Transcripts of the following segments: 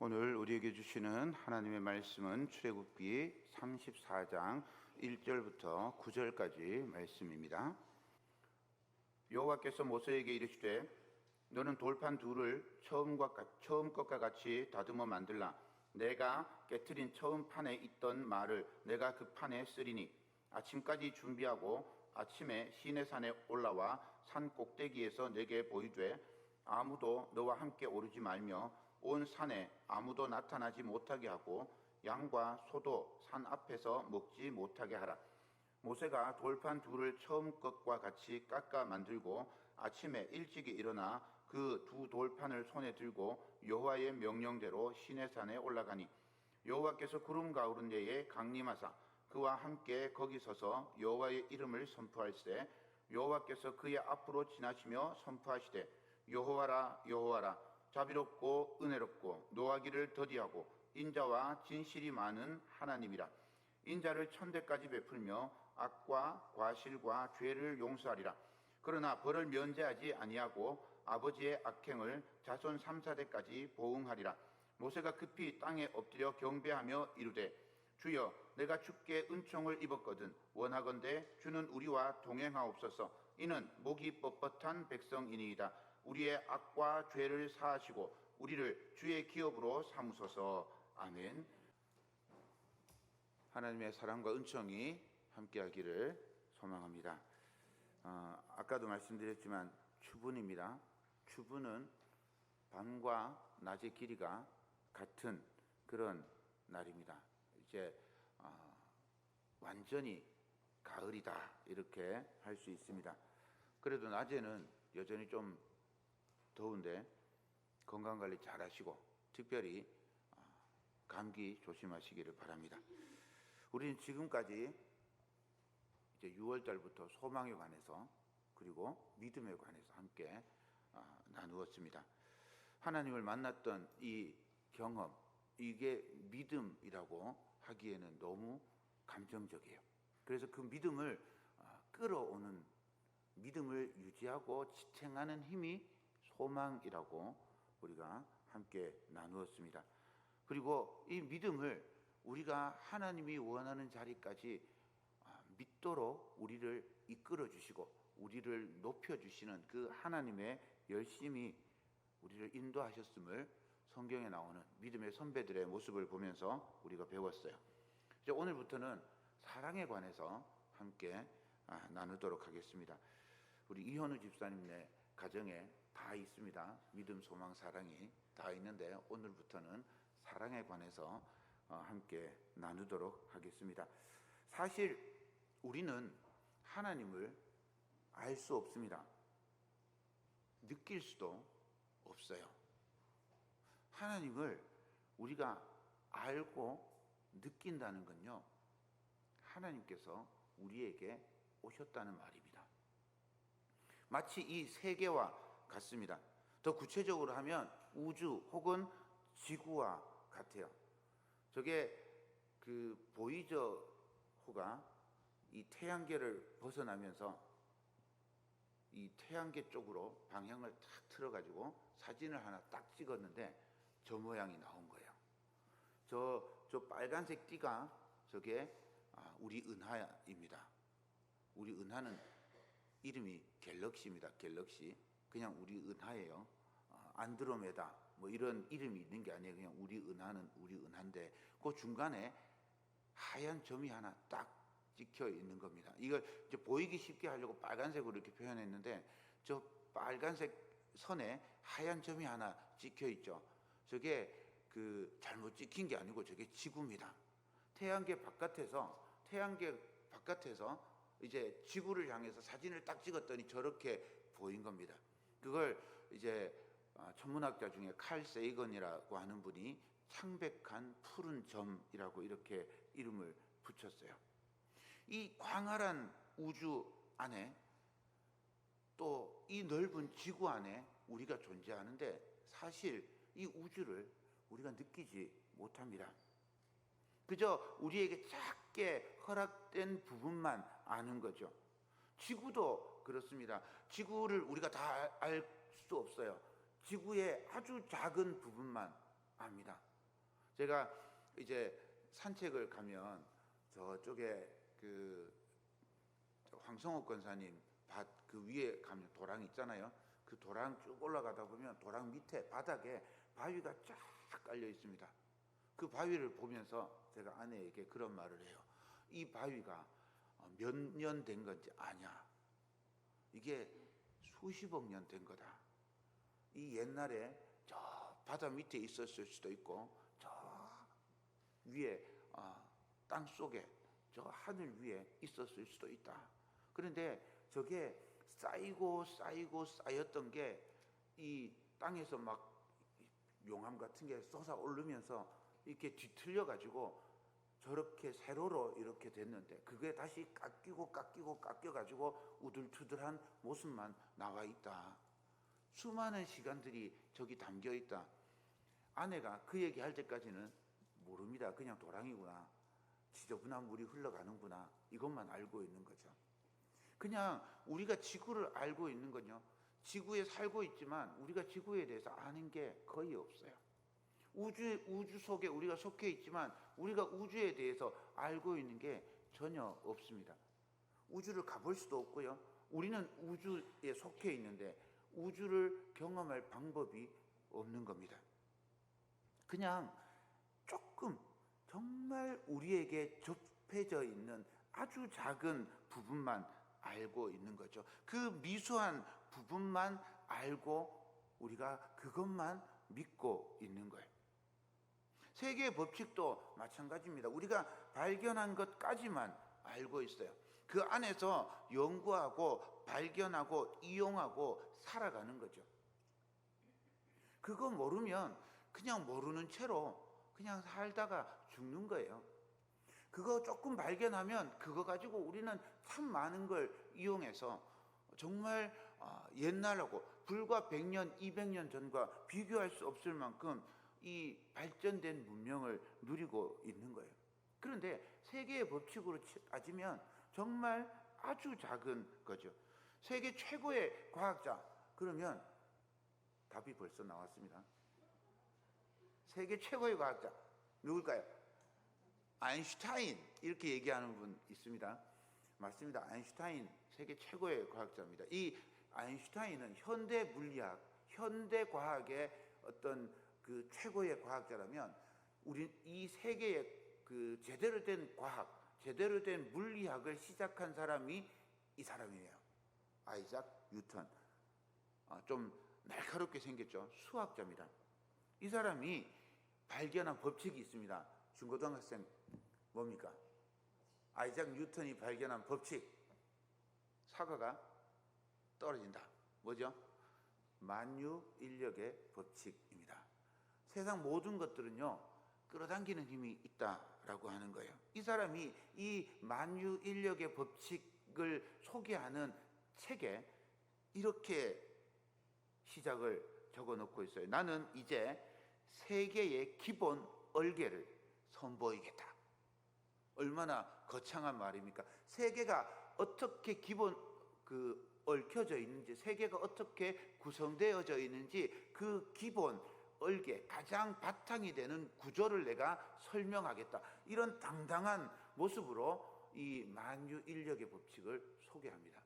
오늘 우리에게 주시는 하나님의 말씀은 출애굽기 34장 1절부터 9절까지 말씀입니다. 여호와께서 모세에게 이르시되 너는 돌판 둘을 처음 것과 같이 다듬어 만들라. 내가 깨트린 처음 판에 있던 말을 내가 그 판에 쓰리니 아침까지 준비하고 아침에 시내산에 올라와 산 꼭대기에서 내게 보이되 아무도 너와 함께 오르지 말며 온 산에 아무도 나타나지 못하게 하고 양과 소도 산 앞에서 먹지 못하게 하라. 모세가 돌판 둘을 처음 것과 같이 깎아 만들고 아침에 일찍이 일어나 그 두 돌판을 손에 들고 여호와의 명령대로 시내산에 올라가니 여호와께서 구름 가운데에 강림하사 그와 함께 거기 서서 여호와의 이름을 선포할세 여호와께서 그의 앞으로 지나시며 선포하시되 여호와라 여호와라 자비롭고 은혜롭고 노하기를 더디하고 인자와 진실이 많은 하나님이라. 인자를 천대까지 베풀며 악과 과실과 죄를 용서하리라. 그러나 벌을 면제하지 아니하고 아버지의 악행을 자손 3, 4대까지 보응하리라. 모세가 급히 땅에 엎드려 경배하며 이르되 주여 내가 주께 은총을 입었거든 원하건대 주는 우리와 동행하옵소서. 이는 목이 뻣뻣한 백성이니이다. 우리의 악과 죄를 사하시고 우리를 주의 기업으로 삼으소서. 아멘. 하나님의 사랑과 은총이 함께하기를 소망합니다. 아까도 말씀드렸지만 추분입니다. 추분은 밤과 낮의 길이가 같은 그런 날입니다. 이제 완전히 가을이다 이렇게 할 수 있습니다. 그래도 낮에는 여전히 좀 더운데 건강관리 잘 하시고 특별히 감기 조심하시기를 바랍니다. 우리는 지금까지 이제 6월달부터 소망에 관해서 그리고 믿음에 관해서 함께 나누었습니다. 하나님을 만났던 이 경험, 이게 믿음이라고 하기에는 너무 감정적이에요. 그래서 그 믿음을 끌어오는, 믿음을 유지하고 지탱하는 힘이 소망이라고 우리가 함께 나누었습니다. 그리고 이 믿음을 우리가 하나님이 원하는 자리까지 믿도록 우리를 이끌어 주시고 우리를 높여 주시는 그 하나님의 열심히 우리를 인도하셨음을 성경에 나오는 믿음의 선배들의 모습을 보면서 우리가 배웠어요. 이제 오늘부터는 사랑에 관해서 함께 나누도록 하겠습니다. 우리 이현우 집사님네 가정에 다 있습니다. 믿음, 소망, 사랑이 다 있는데 오늘부터는 사랑에 관해서 함께 나누도록 하겠습니다. 사실 우리는 하나님을 알 수 없습니다. 느낄 수도 없어요. 하나님을 우리가 알고 느낀다는 건요, 하나님께서 우리에게 오셨다는 말입니다. 마치 이 세계와 같습니다. 더 구체적으로 하면 우주 혹은 지구와 같아요. 저게 그 보이저호가 이 태양계를 벗어나면서 이 태양계 쪽으로 방향을 탁 틀어가지고 사진을 하나 딱 찍었는데 저 모양이 나온 거예요. 저 빨간색 띠가 저게 우리 은하입니다. 우리 은하는 이름이 갤럭시입니다. 갤럭시. 그냥 우리 은하예요. 안드로메다 뭐 이런 이름이 있는 게 아니에요. 그냥 우리 은하는 우리 은하인데 그 중간에 하얀 점이 하나 딱 찍혀 있는 겁니다. 이걸 이제 보이기 쉽게 하려고 빨간색으로 이렇게 표현했는데 저 빨간색 선에 하얀 점이 하나 찍혀 있죠. 저게 그 잘못 찍힌 게 아니고 저게 지구입니다. 태양계 바깥에서 이제 지구를 향해서 사진을 딱 찍었더니 저렇게 보인 겁니다. 그걸 이제 천문학자 중에 칼 세이건이라고 하는 분이 창백한 푸른 점이라고 이렇게 이름을 붙였어요. 이 광활한 우주 안에 또 이 넓은 지구 안에 우리가 존재하는데 사실 이 우주를 우리가 느끼지 못합니다. 그저 우리에게 작게 허락된 부분만 아는 거죠. 지구도 그렇습니다. 지구를 우리가 다 알 수 없어요. 지구의 아주 작은 부분만 압니다. 제가 이제 산책을 가면 저쪽에 그 황성옥 권사님 밭 그 위에 가면 도랑 있잖아요. 그 도랑 쭉 올라가다 보면 도랑 밑에 바닥에 바위가 쫙 깔려 있습니다. 그 바위를 보면서 제가 아내에게 그런 말을 해요. 이 바위가 몇 년 된 건지 아냐? 이게 수십억 년 된 거다. 이 옛날에 저 바다 밑에 있었을 수도 있고 저 위에 땅 속에 저 하늘 위에 있었을 수도 있다. 그런데 저게 쌓이고 쌓였던 게 이 땅에서 막 용암 같은 게 솟아오르면서 이렇게 뒤틀려 가지고 저렇게 세로로 이렇게 됐는데 그게 다시 깎여 가지고 우둘투둘한 모습만 나와 있다. 수많은 시간들이 저기 담겨 있다. 아내가 그 얘기 할 때까지는 모릅니다. 그냥 도랑이구나, 지저분한 물이 흘러가는구나, 이것만 알고 있는 거죠. 그냥 우리가 지구를 알고 있는 건요, 지구에 살고 있지만 우리가 지구에 대해서 아는 게 거의 없어요. 우주 속에 우리가 속해 있지만 우리가 우주에 대해서 알고 있는 게 전혀 없습니다. 우주를 가볼 수도 없고요, 우리는 우주에 속해 있는데 우주를 경험할 방법이 없는 겁니다. 그냥 조금 정말 우리에게 좁혀져 있는 아주 작은 부분만 알고 있는 거죠. 그 미소한 부분만 알고 우리가 그것만 믿고 있는 거예요. 세계의 법칙도 마찬가지입니다. 우리가 발견한 것까지만 알고 있어요. 그 안에서 연구하고 발견하고 이용하고 살아가는 거죠. 그거 모르면 그냥 모르는 채로 그냥 살다가 죽는 거예요. 그거 조금 발견하면 그거 가지고 우리는 참 많은 걸 이용해서 정말 옛날하고 불과 100년, 200년 전과 비교할 수 없을 만큼 이 발전된 문명을 누리고 있는 거예요. 그런데 세계의 법칙으로 따지면 정말 아주 작은 거죠. 세계 최고의 과학자, 그러면 답이 벌써 나왔습니다. 세계 최고의 과학자 누굴까요? 아인슈타인, 이렇게 얘기하는 분 있습니다. 맞습니다. 아인슈타인 세계 최고의 과학자입니다. 이 아인슈타인은 현대 물리학, 현대 과학의 어떤 그 최고의 과학자라면 우리 이 세계의 그 제대로 된 과학, 제대로 된 물리학을 시작한 사람이 이 사람이에요. 아이작 뉴턴. 좀 날카롭게 생겼죠. 수학자입니다. 이 사람이 발견한 법칙이 있습니다. 중고등학생 뭡니까? 아이작 뉴턴이 발견한 법칙. 사과가 떨어진다. 뭐죠? 만유인력의 법칙입니다. 세상 모든 것들은요, 끌어당기는 힘이 있다라고 하는 거예요. 이 사람이 이 만유인력의 법칙을 소개하는 책에 이렇게 시작을 적어 놓고 있어요. 나는 이제 세계의 기본 얼개를 선보이겠다. 얼마나 거창한 말입니까? 세계가 어떻게 기본 얽혀져 있는지, 세계가 어떻게 구성되어져 있는지 그 기본 얼개, 가장 바탕이 되는 구조를 내가 설명하겠다. 이런 당당한 모습으로 이 만유인력의 법칙을 소개합니다.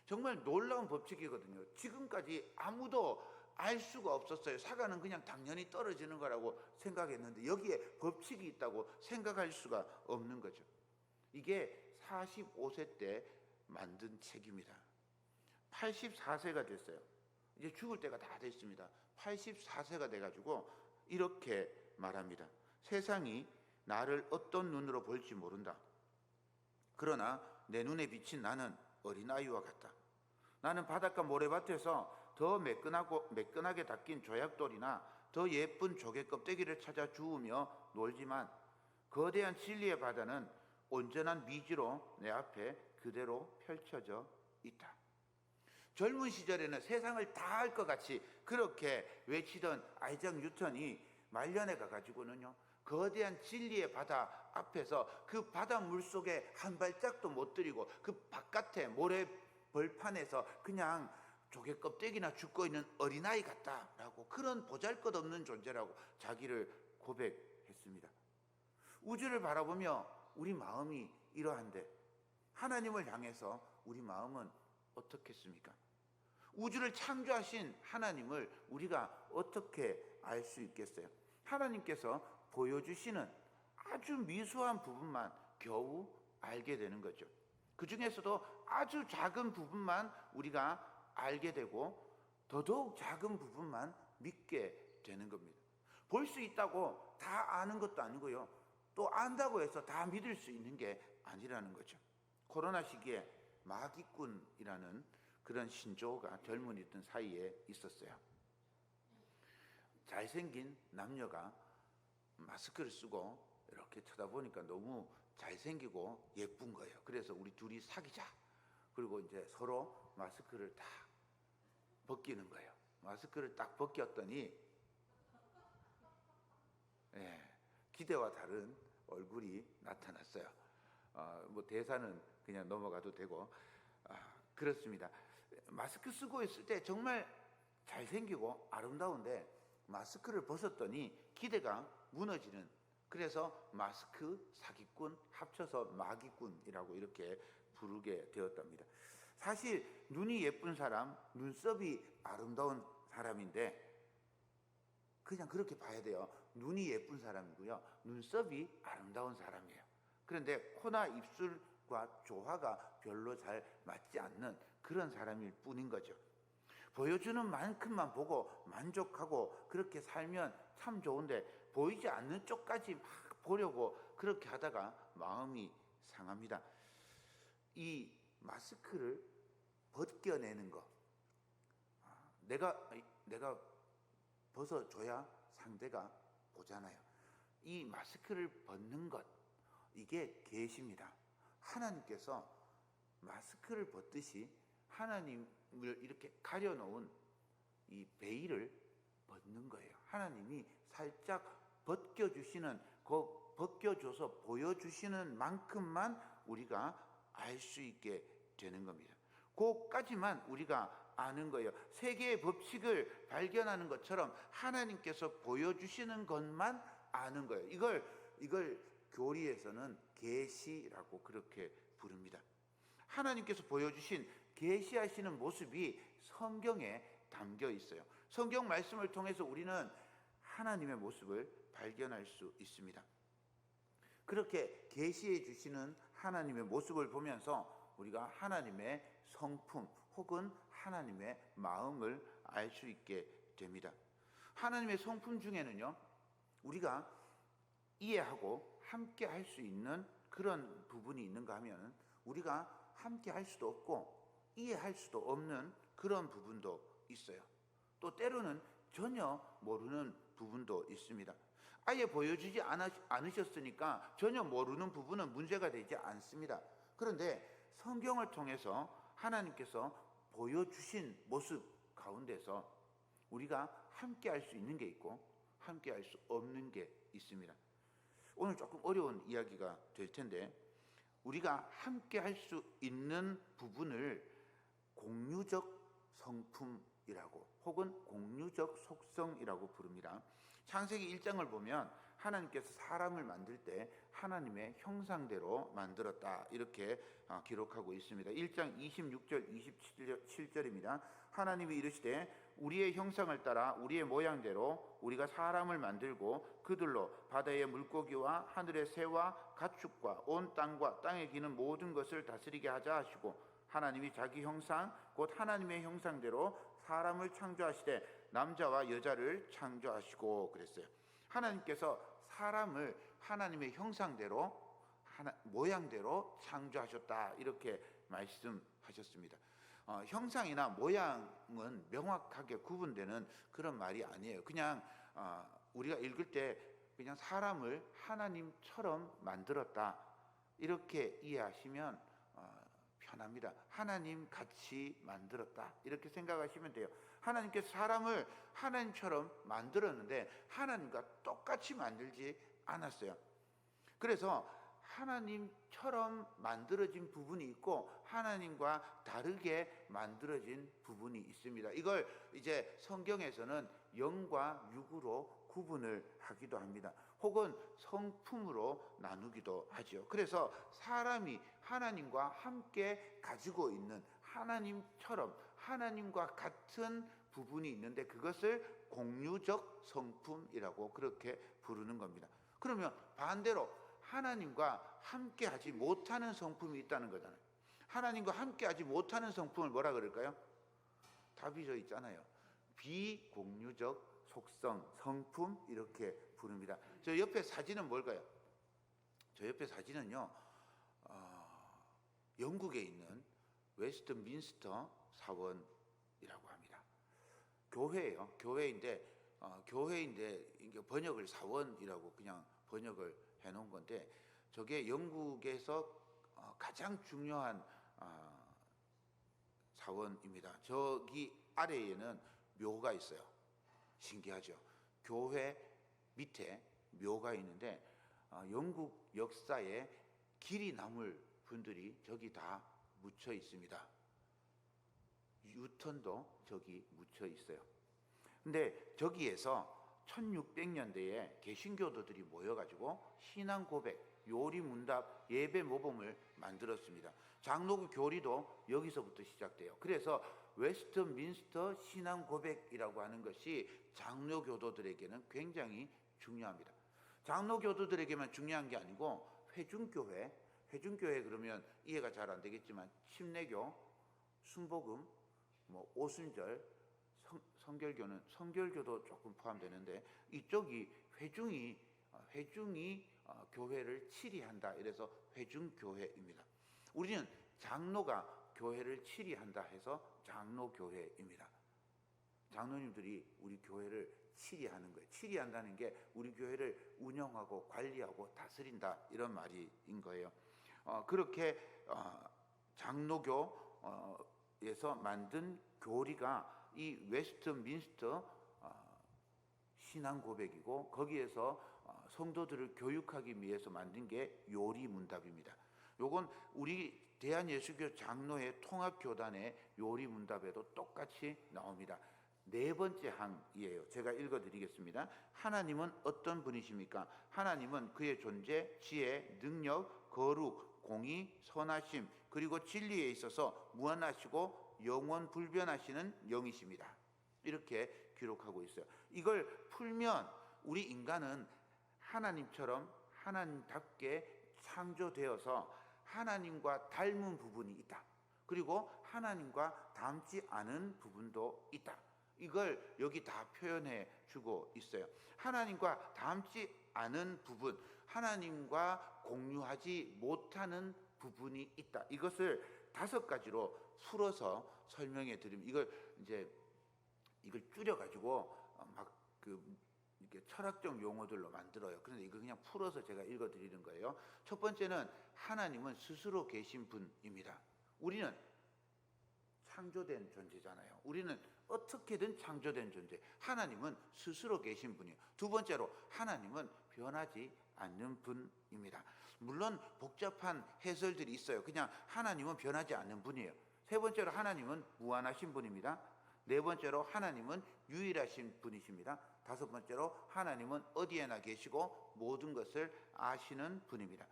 정말 놀라운 법칙이거든요. 지금까지 아무도 알 수가 없었어요. 사과는 그냥 당연히 떨어지는 거라고 생각했는데 여기에 법칙이 있다고 생각할 수가 없는 거죠. 이게 45세 때 만든 책입니다. 84세가 됐어요. 이제 죽을 때가 다 됐습니다. 84세가 돼가지고 이렇게 말합니다. 세상이 나를 어떤 눈으로 볼지 모른다. 그러나 내 눈에 비친 나는 어린아이와 같다. 나는 바닷가 모래밭에서 더 매끈하게 닦인 조약돌이나 더 예쁜 조개 껍데기를 찾아 주우며 놀지만 거대한 진리의 바다는 온전한 미지로 내 앞에 그대로 펼쳐져 있다. 젊은 시절에는 세상을 다 알 것 같이 그렇게 외치던 아이작 뉴턴이 말년에 가가지고는요, 거대한 진리의 바다 앞에서 그 바닷물 속에 한 발짝도 못 들이고 그 바깥에 모래 벌판에서 그냥 조개 껍데기나 죽고 있는 어린아이 같다라고, 그런 보잘것없는 존재라고 자기를 고백해 했습니다. 우주를 바라보며 우리 마음이 이러한데 하나님을 향해서 우리 마음은 어떻겠습니까? 우주를 창조하신 하나님을 우리가 어떻게 알 수 있겠어요? 하나님께서 보여주시는 아주 미소한 부분만 겨우 알게 되는 거죠. 그 중에서도 아주 작은 부분만 우리가 알게 되고 더더욱 작은 부분만 믿게 되는 겁니다. 볼 수 있다고 다 아는 것도 아니고요. 또 안다고 해서 다 믿을 수 있는 게 아니라는 거죠. 코로나 시기에 마귀꾼이라는 그런 신조어가 젊은이들 사이에 있었어요. 잘생긴 남녀가 마스크를 쓰고 이렇게 쳐다보니까 너무 잘생기고 예쁜 거예요. 그래서 우리 둘이 사귀자. 그리고 이제 서로 마스크를 딱 벗기는 거예요. 마스크를 딱 벗겼더니 기대와 다른 얼굴이 나타났어요. 뭐 대사는 그냥 넘어가도 되고 그렇습니다. 마스크 쓰고 있을 때 정말 잘생기고 아름다운데 마스크를 벗었더니 기대가 무너지는, 그래서 마스크 사기꾼 합쳐서 마귀꾼이라고 이렇게 부르게 되었답니다. 사실 눈이 예쁜 사람, 눈썹이 아름다운 사람인데 그냥 그렇게 봐야 돼요. 눈이 예쁜 사람이고요, 눈썹이 아름다운 사람이에요. 그런데 코나 입술과 조화가 별로 잘 맞지 않는 그런 사람일 뿐인 거죠. 보여주는 만큼만 보고 만족하고 그렇게 살면 참 좋은데 보이지 않는 쪽까지 막 보려고 그렇게 하다가 마음이 상합니다. 이 마스크를 벗겨내는 거, 내가 벗어줘야 상대가 보잖아요. 이 마스크를 벗는 것, 이게 계시입니다. 하나님께서 마스크를 벗듯이 하나님을 이렇게 가려놓은 이 베일을 벗는 거예요. 하나님이 살짝 벗겨주시는, 벗겨줘서 보여주시는 만큼만 우리가 알 수 있게 되는 겁니다. 그까지만 우리가 아는 거예요. 세계의 법칙을 발견하는 것처럼 하나님께서 보여주시는 것만 아는 거예요. 이걸 교리에서는 계시라고 그렇게 부릅니다. 하나님께서 보여주신 계시하시는 모습이 성경에 담겨 있어요. 성경 말씀을 통해서 우리는 하나님의 모습을 발견할 수 있습니다. 그렇게 계시해 주시는 하나님의 모습을 보면서 우리가 하나님의 성품 혹은 하나님의 마음을 알 수 있게 됩니다. 하나님의 성품 중에는요, 우리가 이해하고 함께 할 수 있는 그런 부분이 있는가 하면 우리가 함께 할 수도 없고 이해할 수도 없는 그런 부분도 있어요. 또 때로는 전혀 모르는 부분도 있습니다. 아예 보여주지 않으셨으니까 전혀 모르는 부분은 문제가 되지 않습니다. 그런데 성경을 통해서 하나님께서 보여주신 모습 가운데서 우리가 함께 할 수 있는 게 있고 함께 할 수 없는 게 있습니다. 오늘 조금 어려운 이야기가 될 텐데, 우리가 함께 할 수 있는 부분을 공유적 성품이라고 혹은 공유적 속성이라고 부릅니다. 창세기 1장을 보면 하나님께서 사람을 만들 때 하나님의 형상대로 만들었다 이렇게 기록하고 있습니다. 1장 26절 27절입니다. 하나님이 이르시되 우리의 형상을 따라 우리의 모양대로 우리가 사람을 만들고 그들로 바다의 물고기와 하늘의 새와 가축과 온 땅과 땅에 기는 모든 것을 다스리게 하자 하시고, 하나님이 자기 형상 곧 하나님의 형상대로 사람을 창조하시되 남자와 여자를 창조하시고 그랬어요. 하나님께서 사람을 하나님의 형상대로 모양대로 창조하셨다 이렇게 말씀하셨습니다. 형상이나 모양은 명확하게 구분되는 그런 말이 아니에요. 그냥 우리가 읽을 때 그냥 사람을 하나님처럼 만들었다 이렇게 이해하시면 편합니다. 하나님 같이 만들었다 이렇게 생각하시면 돼요. 하나님께서 사람을 하나님처럼 만들었는데 하나님과 똑같이 만들지 않았어요. 그래서 하나님처럼 만들어진 부분이 있고 하나님과 다르게 만들어진 부분이 있습니다. 이걸 이제 성경에서는 영과 육으로 구분을 하기도 합니다. 혹은 성품으로 나누기도 하죠. 그래서 사람이 하나님과 함께 가지고 있는 하나님처럼 하나님과 같은 부분이 있는데 그것을 공유적 성품이라고 그렇게 부르는 겁니다. 그러면 반대로 하나님과 함께 하지 못하는 성품이 있다는 거잖아요. 하나님과 함께 하지 못하는 성품을 뭐라 그럴까요? 답이 저 있잖아요. 비공유적 속성, 성품 이렇게 부릅니다. 저 옆에 사진은 뭘까요? 저 옆에 사진은요, 영국에 있는 웨스트민스터 사원이라고 합니다. 교회예요. 교회인데 이게 번역을 사원이라고 그냥 번역을 해놓은 건데 저게 영국에서 가장 중요한 사원입니다. 저기 아래에는 묘가 있어요. 신기하죠. 교회 밑에 묘가 있는데 영국 역사에 길이 남을 분들이 저기 다 묻혀 있습니다. 뉴턴도 저기 묻혀 있어요. 근데 저기에서 1600년대에 개신교도들이 모여가지고 신앙 고백, 요리 문답, 예배 모범을 만들었습니다. 장로교 교리도 여기서부터 시작돼요. 그래서 웨스트민스터 신앙 고백이라고 하는 것이 장로교도들에게는 굉장히 중요합니다. 장로교도들에게만 중요한 게 아니고 회중교회 그러면 이해가 잘 안 되겠지만 침례교, 순복음, 오순절, 성결교도 조금 포함되는데 이쪽이 회중이 교회를 치리한다. 이래서 회중교회입니다. 우리는 장로가 교회를 치리한다 해서 장로교회입니다. 장로님들이 우리 교회를 치리하는 거예요. 치리한다는 게 우리 교회를 운영하고 관리하고 다스린다 이런 말인 거예요. 그렇게 장로교에서 만든 교리가 이 웨스트민스터 신앙 고백이고 거기에서 성도들을 교육하기 위해서 만든 게 요리문답입니다. 요건 우리 대한예수교 장로회 통합교단의 요리문답에도 똑같이 나옵니다. 네 번째 항이에요. 제가 읽어드리겠습니다. 하나님은 어떤 분이십니까? 하나님은 그의 존재, 지혜, 능력, 거룩, 공의, 선하심, 그리고 진리에 있어서 무한하시고 영원 불변하시는 영이십니다. 이렇게 기록하고 있어요. 이걸 풀면 우리 인간은 하나님처럼 하나님답게 창조되어서 하나님과 닮은 부분이 있다. 그리고 하나님과 닮지 않은 부분도 있다. 이걸 여기 다 표현해 주고 있어요. 하나님과 닮지 않은 부분, 하나님과 공유하지 못하는 부분이 있다. 이것을 5가지로 풀어서 설명해 드리면 이걸 줄여 가지고 이렇게 철학적 용어들로 만들어요. 그런데 이거 그냥 풀어서 제가 읽어 드리는 거예요. 첫 번째는 하나님은 스스로 계신 분입니다. 우리는 창조된 존재잖아요. 우리는 어떻게든 창조된 존재. 하나님은 스스로 계신 분이에요. 두 번째로 하나님은 변하지 않는 분입니다. 물론 복잡한 해설들이 있어요. 그냥 하나님은 변하지 않는 분이에요. 세 번째로 하나님은 무한하신 분입니다. 네 번째로 하나님은 유일하신 분이십니다. 5번째로 하나님은 어디에나 계시고 모든 것을 아시는 분입니다.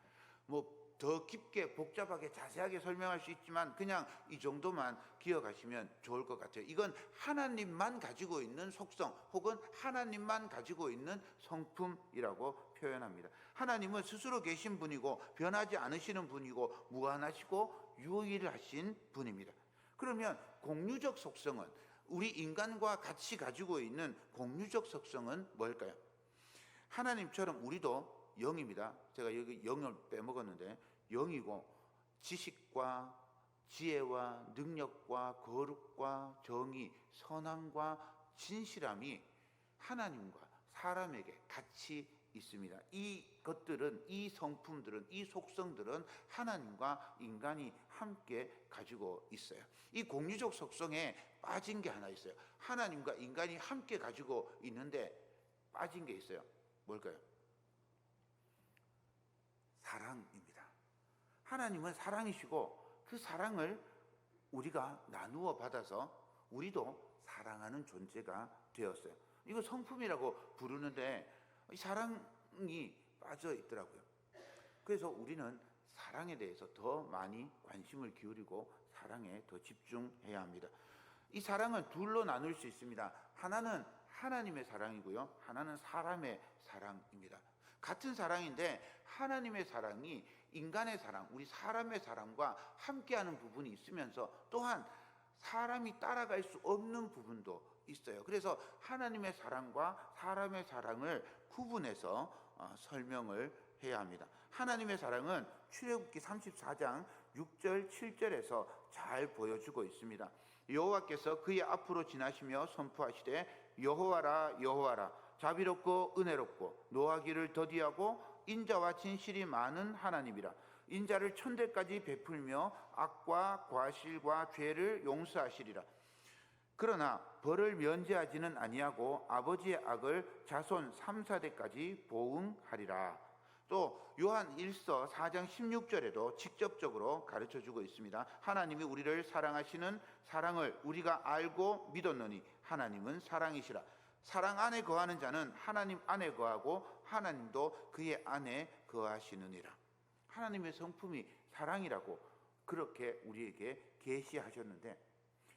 더 깊게 복잡하게 자세하게 설명할 수 있지만 그냥 이 정도만 기억하시면 좋을 것 같아요. 이건 하나님만 가지고 있는 속성 혹은 하나님만 가지고 있는 성품이라고 표현합니다. 하나님은 스스로 계신 분이고 변하지 않으시는 분이고 무한하시고 유일하신 분입니다. 그러면 공유적 속성은 우리 인간과 같이 가지고 있는 공유적 속성은 뭘까요? 하나님처럼 우리도 영입니다. 제가 여기 영을 빼먹었는데 영이고 지식과 지혜와 능력과 거룩과 정의, 선함과 진실함이 하나님과 사람에게 같이 있습니다. 이것들은, 이 성품들은, 이 속성들은 하나님과 인간이 함께 가지고 있어요. 이 공유적 속성에 빠진 게 하나 있어요. 하나님과 인간이 함께 가지고 있는데 빠진 게 있어요. 뭘까요? 사랑입니다. 하나님은 사랑이시고 그 사랑을 우리가 나누어 받아서 우리도 사랑하는 존재가 되었어요. 이거 성품이라고 부르는데 이 사랑이 빠져 있더라고요. 그래서 우리는 사랑에 대해서 더 많이 관심을 기울이고 사랑에 더 집중해야 합니다. 이 사랑은 둘로 나눌 수 있습니다. 하나는 하나님의 사랑이고요, 하나는 사람의 사랑입니다. 같은 사랑인데 하나님의 사랑이 인간의 사랑, 우리 사람의 사랑과 함께하는 부분이 있으면서 또한 사람이 따라갈 수 없는 부분도 있어요. 그래서 하나님의 사랑과 사람의 사랑을 구분해서 설명을 해야 합니다. 하나님의 사랑은 출애굽기 34장 6절 7절에서 잘 보여주고 있습니다. 여호와께서 그의 앞으로 지나시며 선포하시되 여호와라 여호와라 자비롭고 은혜롭고 노하기를 더디하고 인자와 진실이 많은 하나님이라. 인자를 천대까지 베풀며 악과 과실과 죄를 용서하시리라. 그러나 벌을 면제하지는 아니하고 아버지의 악을 자손 3, 4대까지 보응하리라. 또 요한 1서 4장 16절에도 직접적으로 가르쳐주고 있습니다. 하나님이 우리를 사랑하시는 사랑을 우리가 알고 믿었노니 하나님은 사랑이시라. 사랑 안에 거하는 자는 하나님 안에 거하고 하나님도 그의 안에 거하시느니라. 하나님의 성품이 사랑이라고 그렇게 우리에게 계시하셨는데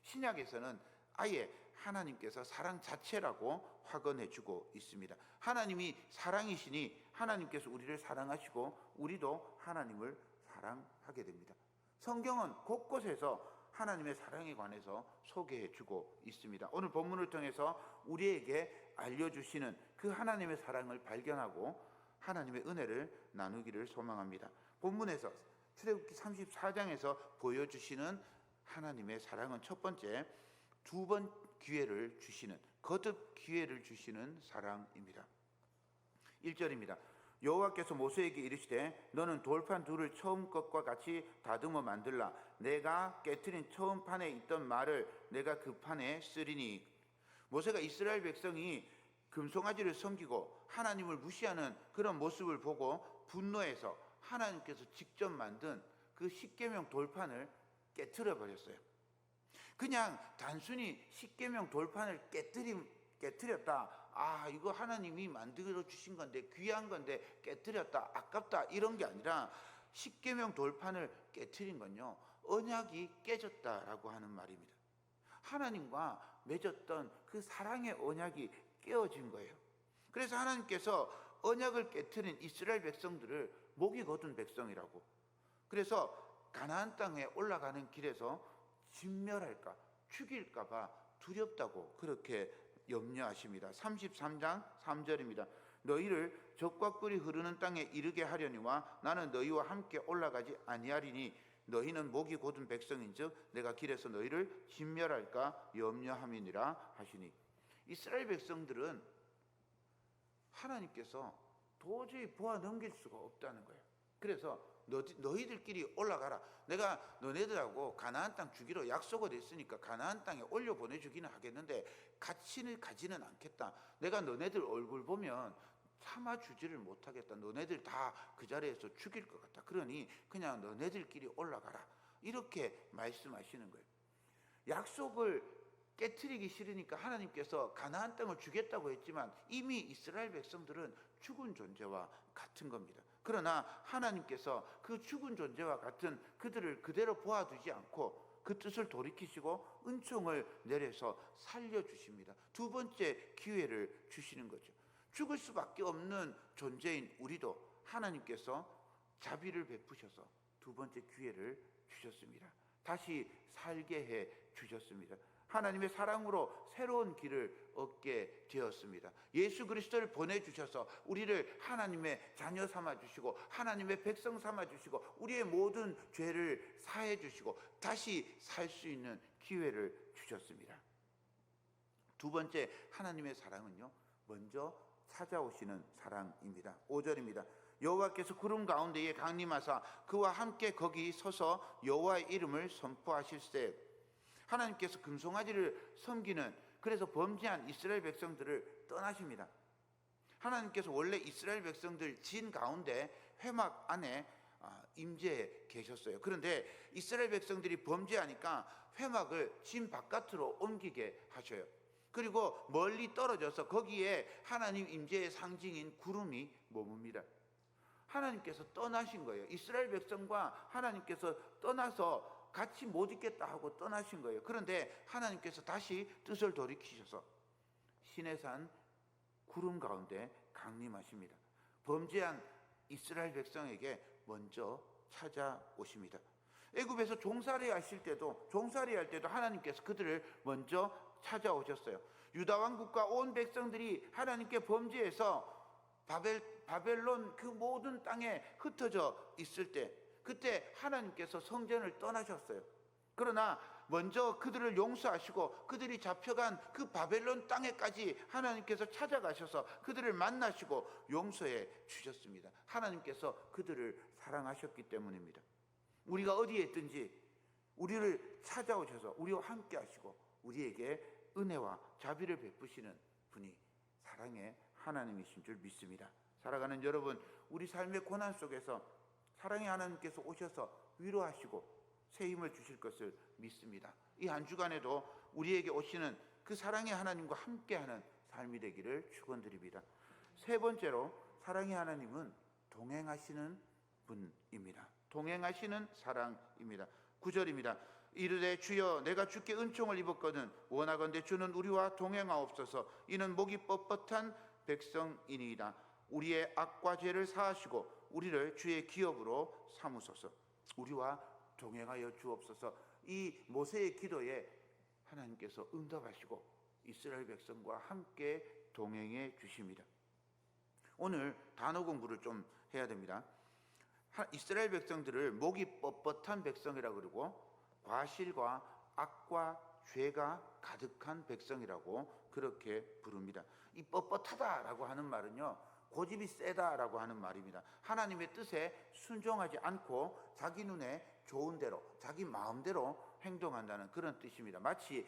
신약에서는 아예 하나님께서 사랑 자체라고 확언해주고 있습니다. 하나님이 사랑이시니 하나님께서 우리를 사랑하시고 우리도 하나님을 사랑하게 됩니다. 성경은 곳곳에서 하나님의 사랑에 관해서 소개해주고 있습니다. 오늘 본문을 통해서 우리에게 알려주시는 그 하나님의 사랑을 발견하고 하나님의 은혜를 나누기를 소망합니다. 본문에서 출애굽기 34장에서 보여주시는 하나님의 사랑은 첫 번째, 두 번 기회를 주시는, 거듭 기회를 주시는 사랑입니다. 1절입니다. 여호와께서 모세에게 이르시되 너는 돌판 둘을 처음 것과 같이 다듬어 만들라. 내가 깨트린 처음 판에 있던 말을 내가 그 판에 쓰리니. 모세가 이스라엘 백성이 금송아지를 섬기고 하나님을 무시하는 그런 모습을 보고 분노해서 하나님께서 직접 만든 그 십계명 돌판을 깨트려 버렸어요. 그냥 단순히 십계명 돌판을 깨트렸다. 아, 이거 하나님이 만들어 주신 건데 귀한 건데 깨트렸다, 아깝다, 이런 게 아니라 십계명 돌판을 깨트린 건요, 언약이 깨졌다라고 하는 말입니다. 하나님과 맺었던 그 사랑의 언약이 깨어진 거예요. 그래서 하나님께서 언약을 깨트린 이스라엘 백성들을 목이 거둔 백성이라고, 그래서 가나안 땅에 올라가는 길에서 진멸할까, 죽일까 봐 두렵다고 그렇게 염려하십니다. 33장 3절입니다. 너희를 적과 꿀이 흐르는 땅에 이르게 하려니와 나는 너희와 함께 올라가지 아니하리니 너희는 목이 곧은 백성인즉 내가 길에서 너희를 진멸할까 염려함이니라 하시니. 이스라엘 백성들은 하나님께서 도저히 보아 넘길 수가 없다는 거예요. 그래서 너희들끼리 올라가라. 내가 너네들하고 가나안 땅 주기로 약속을 했으니까 가나안 땅에 올려 보내주기는 하겠는데 같이 가지는 않겠다. 내가 너네들 얼굴 보면 참아주지를 못하겠다. 너네들 다 그 자리에서 죽일 것 같다. 그러니 그냥 너네들끼리 올라가라. 이렇게 말씀하시는 거예요. 약속을 깨트리기 싫으니까 하나님께서 가나안 땅을 주겠다고 했지만 이미 이스라엘 백성들은 죽은 존재와 같은 겁니다. 그러나 하나님께서 그 죽은 존재와 같은 그들을 그대로 보아두지 않고 그 뜻을 돌이키시고 은총을 내려서 살려주십니다. 두 번째 기회를 주시는 거죠. 죽을 수밖에 없는 존재인 우리도 하나님께서 자비를 베푸셔서 두 번째 기회를 주셨습니다. 다시 살게 해 주셨습니다. 하나님의 사랑으로 새로운 길을 얻게 되었습니다. 예수 그리스도를 보내주셔서 우리를 하나님의 자녀 삼아주시고 하나님의 백성 삼아주시고 우리의 모든 죄를 사해 주시고 다시 살 수 있는 기회를 주셨습니다. 두 번째 하나님의 사랑은요, 먼저 찾아오시는 사랑입니다. 5절입니다. 여호와께서 구름 가운데에 강림하사 그와 함께 거기 서서 여호와의 이름을 선포하실세. 하나님께서 금송아지를 섬기는, 그래서 범죄한 이스라엘 백성들을 떠나십니다. 하나님께서 원래 이스라엘 백성들 진 가운데 회막 안에 임재해 계셨어요. 그런데 이스라엘 백성들이 범죄하니까 회막을 진 바깥으로 옮기게 하셔요. 그리고 멀리 떨어져서 거기에 하나님 임재의 상징인 구름이 머뭅니다. 하나님께서 떠나신 거예요. 이스라엘 백성과 하나님께서 떠나서 같이 못 있겠다 하고 떠나신 거예요. 그런데 하나님께서 다시 뜻을 돌이키셔서 시내산 구름 가운데 강림하십니다. 범죄한 이스라엘 백성에게 먼저 찾아오십니다. 애굽에서 종살이 할 때도 하나님께서 그들을 먼저 찾아오셨어요. 유다 왕국과 온 백성들이 하나님께 범죄해서 바벨론 그 모든 땅에 흩어져 있을 때, 그때 하나님께서 성전을 떠나셨어요. 그러나 먼저 그들을 용서하시고 그들이 잡혀간 그 바벨론 땅에까지 하나님께서 찾아가셔서 그들을 만나시고 용서해 주셨습니다. 하나님께서 그들을 사랑하셨기 때문입니다. 우리가 어디에 있든지 우리를 찾아오셔서 우리와 함께 하시고 우리에게 은혜와 자비를 베푸시는 분이 사랑의 하나님이신 줄 믿습니다. 살아가는 여러분, 우리 삶의 고난 속에서 사랑의 하나님께서 오셔서 위로하시고 새 힘을 주실 것을 믿습니다. 이 한 주간에도 우리에게 오시는 그 사랑의 하나님과 함께하는 삶이 되기를 축원드립니다. 세 번째로, 사랑의 하나님은 동행하시는 분입니다. 동행하시는 사랑입니다. 9절입니다. 이르되 주여 내가 주께 은총을 입었거든 원하건대 주는 우리와 동행하옵소서. 이는 목이 뻣뻣한 백성이니이다. 우리의 악과 죄를 사하시고 우리를 주의 기업으로 삼으소서. 우리와 동행하여 주옵소서. 이 모세의 기도에 하나님께서 응답하시고 이스라엘 백성과 함께 동행해 주십니다. 오늘 단어 공부를 좀 해야 됩니다. 이스라엘 백성들을 목이 뻣뻣한 백성이라고 그러고 과실과 악과 죄가 가득한 백성이라고 그렇게 부릅니다. 이 뻣뻣하다라고 하는 말은요, 고집이 세다라고 하는 말입니다. 하나님의 뜻에 순종하지 않고 자기 눈에 좋은 대로, 자기 마음대로 행동한다는 그런 뜻입니다. 마치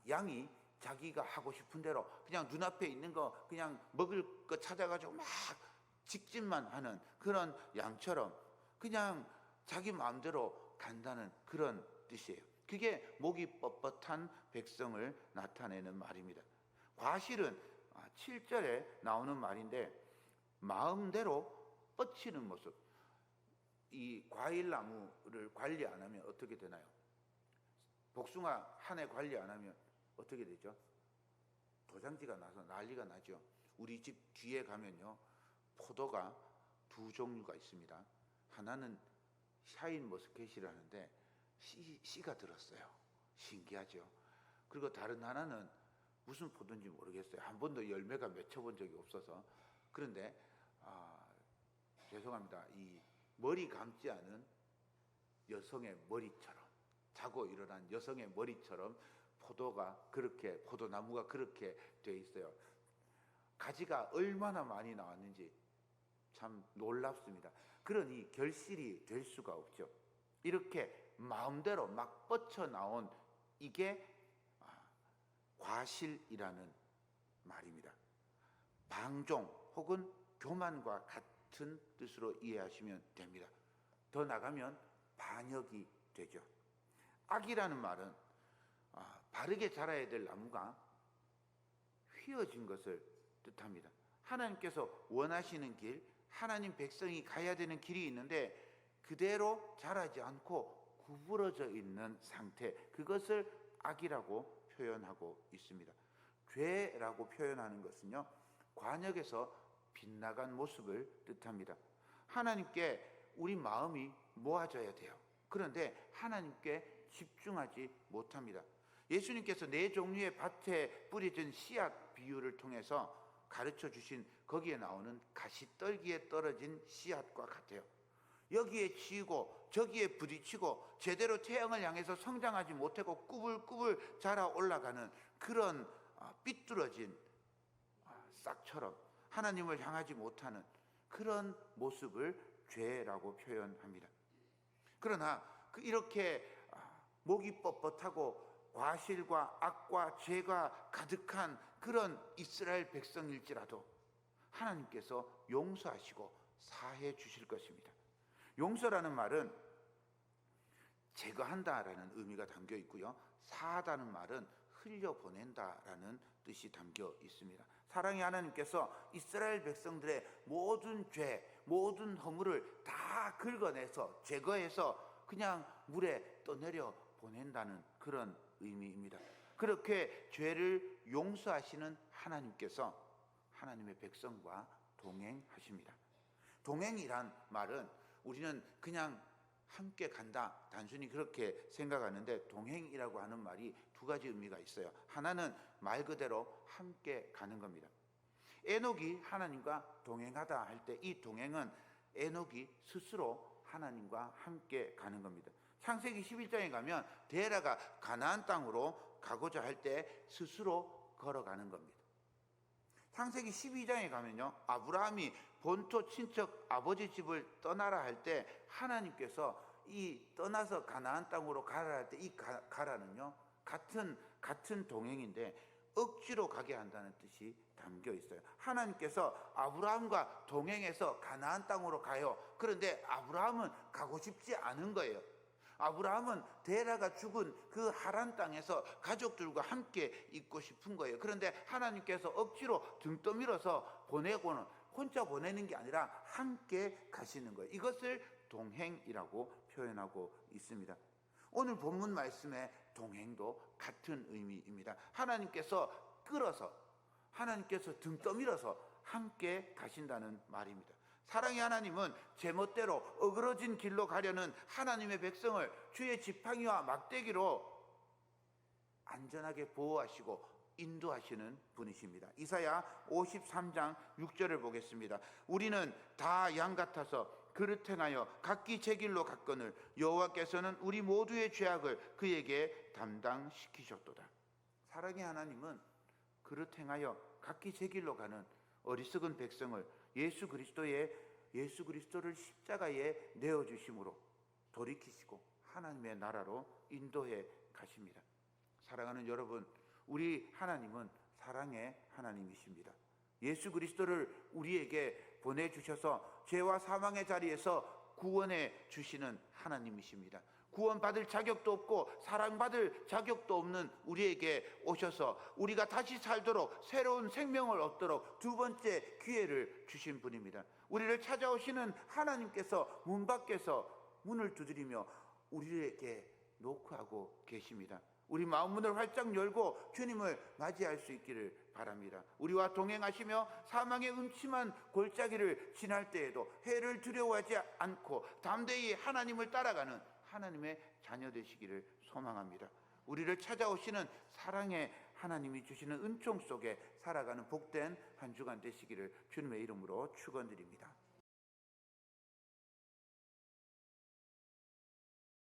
양이 자기가 하고 싶은 대로 그냥 눈앞에 있는 거 그냥 먹을 거 찾아가지고 막 직진만 하는 그런 양처럼 그냥 자기 마음대로 간다는 그런 뜻이에요. 그게 목이 뻣뻣한 백성을 나타내는 말입니다. 과실은 7절에 나오는 말인데 마음대로 뻗치는 모습. 이 과일나무를 관리 안 하면 어떻게 되나요? 복숭아 한 해 관리 안 하면 어떻게 되죠? 도장지가 나서 난리가 나죠. 우리 집 뒤에 가면요, 포도가 두 종류가 있습니다. 하나는 샤인머스켓이라는데 씨가 들었어요. 신기하죠. 그리고 다른 하나는 무슨 포도인지 모르겠어요. 한 번도 열매가 맺혀본 적이 없어서. 그런데 죄송합니다. 이 머리 감지 않은 여성의 머리처럼, 자고 일어난 여성의 머리처럼 포도나무가 그렇게 돼 있어요. 가지가 얼마나 많이 나왔는지 참 놀랍습니다. 그러니 결실이 될 수가 없죠. 이렇게 마음대로 막 뻗쳐 나온 이게 과실이라는 말입니다. 방종 혹은 교만과 같은 뜻으로 이해하시면 됩니다. 더 나가면 반역이 되죠. 악이라는 말은 바르게 자라야 될 나무가 휘어진 것을 뜻합니다. 하나님께서 원하시는 길, 하나님 백성이 가야 되는 길이 있는데 그대로 자라지 않고 구부러져 있는 상태, 그것을 악이라고 표현하고 있습니다. 죄라고 표현하는 것은요, 관역에서 빗나간 모습을 뜻합니다. 하나님께 우리 마음이 모아져야 돼요. 그런데 하나님께 집중하지 못합니다. 예수님께서 네 종류의 밭에 뿌려진 씨앗 비유를 통해서 가르쳐 주신 거기에 나오는 가시떨기에 떨어진 씨앗과 같아요. 여기에 치이고 저기에 부딪히고 제대로 태양을 향해서 성장하지 못하고 꾸불꾸불 자라 올라가는 그런 삐뚤어진 싹처럼 하나님을 향하지 못하는 그런 모습을 죄라고 표현합니다. 그러나 이렇게 목이 뻣뻣하고 과실과 악과 죄가 가득한 그런 이스라엘 백성일지라도 하나님께서 용서하시고 사해 주실 것입니다. 용서라는 말은 제거한다라는 의미가 담겨 있고요. 사하다는 말은 흘려보낸다라는 뜻이 담겨 있습니다. 사랑의 하나님께서 이스라엘 백성들의 모든 죄, 모든 허물을 다 긁어내서 제거해서 그냥 물에 떠내려 보낸다는 그런 의미입니다. 그렇게 죄를 용서하시는 하나님께서 하나님의 백성과 동행하십니다. 동행이란 말은 우리는 그냥 함께 간다, 단순히 그렇게 생각하는데, 동행이라고 하는 말이 두 가지 의미가 있어요. 하나는 말 그대로 함께 가는 겁니다. 에녹이 하나님과 동행하다 할 때 이 동행은 에녹이 스스로 하나님과 함께 가는 겁니다. 창세기 11장에 가면 데라가 가나안 땅으로 가고자 할 때 스스로 걸어가는 겁니다. 창세기 12장에 가면요, 아브라함이 본토 친척 아버지 집을 떠나라 할 때 하나님께서 이 떠나서 가나안 땅으로 가라 할 때 이 가라는요, 같은 동행인데 억지로 가게 한다는 뜻이 담겨 있어요. 하나님께서 아브라함과 동행해서 가나안 땅으로 가요. 그런데 아브라함은 가고 싶지 않은 거예요. 아브라함은 데라가 죽은 그 하란 땅에서 가족들과 함께 있고 싶은 거예요. 그런데 하나님께서 억지로 등 떠밀어서 보내고는, 혼자 보내는 게 아니라 함께 가시는 거예요. 이것을 동행이라고 표현하고 있습니다. 오늘 본문 말씀의 동행도 같은 의미입니다. 하나님께서 끌어서, 하나님께서 등 떠밀어서 함께 가신다는 말입니다. 사랑의 하나님은 제멋대로 어그러진 길로 가려는 하나님의 백성을 주의 지팡이와 막대기로 안전하게 보호하시고 인도하시는 분이십니다. 이사야 53장 6절을 보겠습니다. 우리는 다 양 같아서 그릇 행하여 각기 제 길로 갔거늘 여호와께서는 우리 모두의 죄악을 그에게 담당시키셨도다. 사랑의 하나님은 그릇 행하여 각기 제 길로 가는 어리석은 백성을 예수 그리스도를 십자가에 내어주심으로 돌이키시고 하나님의 나라로 인도해 가십니다. 사랑하는 여러분, 우리 하나님은 사랑의 하나님이십니다. 예수 그리스도를 우리에게 보내주셔서 죄와 사망의 자리에서 구원해 주시는 하나님이십니다. 구원받을 자격도 없고 사랑받을 자격도 없는 우리에게 오셔서 우리가 다시 살도록, 새로운 생명을 얻도록 두 번째 기회를 주신 분입니다. 우리를 찾아오시는 하나님께서 문 밖에서 문을 두드리며 우리에게 노크하고 계십니다. 우리 마음 문을 활짝 열고 주님을 맞이할 수 있기를 바랍니다. 우리와 동행하시며 사망의 음침한 골짜기를 지날 때에도 해를 두려워하지 않고 담대히 하나님을 따라가는 하나님의 자녀 되시기를 소망합니다. 우리를 찾아오시는 사랑의 하나님이 주시는 은총 속에 살아가는 복된 한 주간 되시기를 주님의 이름으로 축원드립니다.